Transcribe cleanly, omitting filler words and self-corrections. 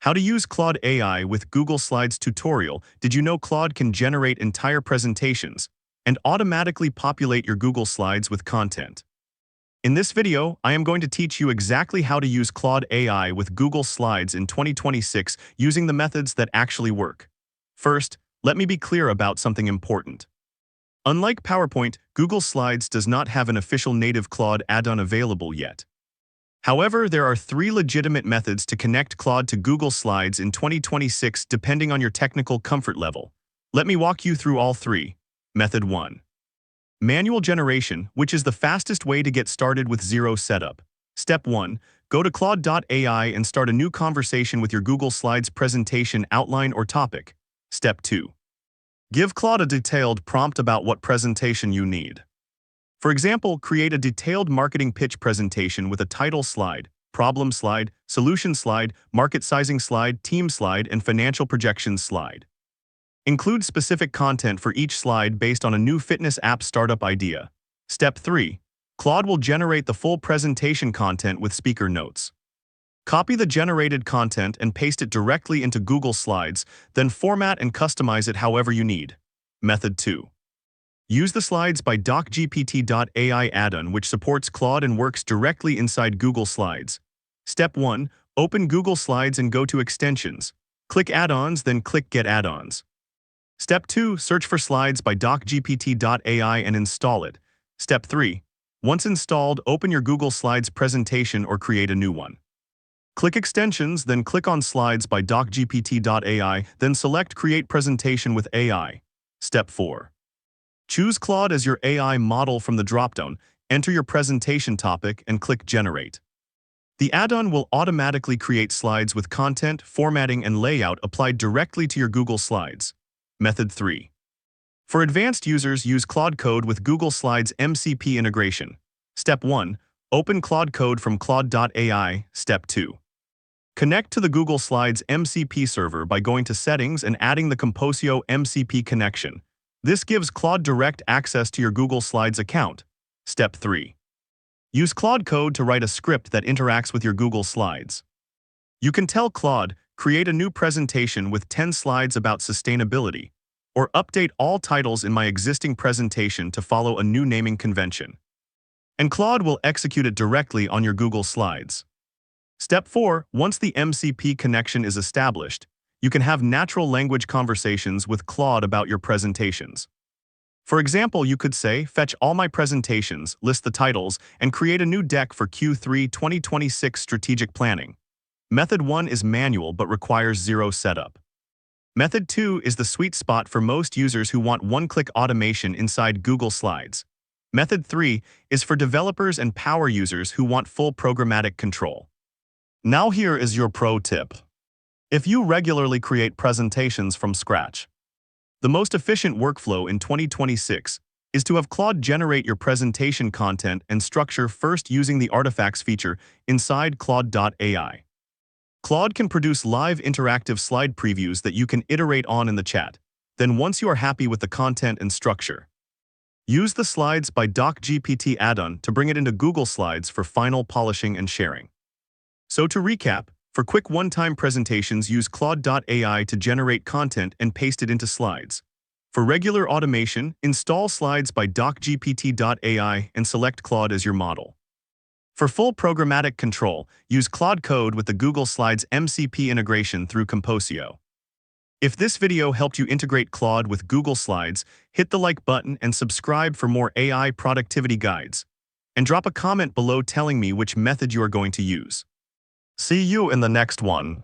How to use Claude AI with Google Slides tutorial. Did you know Claude can generate entire presentations and automatically populate your Google Slides with content? In this video, I am going to teach you exactly how to use Claude AI with Google Slides in 2026 using the methods that actually work. First, let me be clear about something important. Unlike PowerPoint, Google Slides does not have an official native Claude add-on available yet. However, there are 3 legitimate methods to connect Claude to Google Slides in 2026 depending on your technical comfort level. Let me walk you through all 3. Method 1. Manual generation, which is the fastest way to get started with zero setup. Step 1. Go to Claude.ai and start a new conversation with your Google Slides presentation outline or topic. Step 2. Give Claude a detailed prompt about what presentation you need. For example, create a detailed marketing pitch presentation with a title slide, problem slide, solution slide, market sizing slide, team slide, and financial projections slide. Include specific content for each slide based on a new fitness app startup idea. Step 3. Claude will generate the full presentation content with speaker notes. Copy the generated content and paste it directly into Google Slides, then format and customize it however you need. Method 2. Use the Slides by docgpt.ai add-on which supports Claude and works directly inside Google Slides. Step 1. Open Google Slides and go to Extensions. Click Add-ons, then click Get Add-ons. Step 2. Search for Slides by docgpt.ai and install it. Step 3. Once installed, open your Google Slides presentation or create a new one. Click Extensions, then click on Slides by docgpt.ai, then select Create Presentation with AI. Step 4. Choose Claude as your AI model from the dropdown, enter your presentation topic, and click Generate. The add-on will automatically create slides with content, formatting, and layout applied directly to your Google Slides. Method 3. For advanced users, use Claude Code with Google Slides MCP integration. Step 1. Open Claude Code from Claude.ai. Step 2. Connect to the Google Slides MCP server by going to Settings and adding the Composio MCP connection. This gives Claude direct access to your Google Slides account. Step 3. Use Claude Code to write a script that interacts with your Google Slides. You can tell Claude, create a new presentation with 10 slides about sustainability, or update all titles in my existing presentation to follow a new naming convention. And Claude will execute it directly on your Google Slides. Step 4. Once the MCP connection is established, you can have natural language conversations with Claude about your presentations. For example, you could say, fetch all my presentations, list the titles, and create a new deck for Q3 2026 strategic planning. Method 1 is manual but requires zero setup. Method 2 is the sweet spot for most users who want one-click automation inside Google Slides. Method 3 is for developers and power users who want full programmatic control. Now here is your pro tip. If you regularly create presentations from scratch, the most efficient workflow in 2026 is to have Claude generate your presentation content and structure first using the artifacts feature inside Claude.ai. Claude can produce live interactive slide previews that you can iterate on in the chat. Then once you are happy with the content and structure, use the Slides by docgpt add-on to bring it into Google Slides for final polishing and sharing. So to recap, for quick one-time presentations, use Claude.ai to generate content and paste it into Slides. For regular automation, install Slides by docgpt.ai and select Claude as your model. For full programmatic control, use Claude Code with the Google Slides MCP integration through Composio. If this video helped you integrate Claude with Google Slides, hit the like button and subscribe for more AI productivity guides. And drop a comment below telling me which method you are going to use. See you in the next one.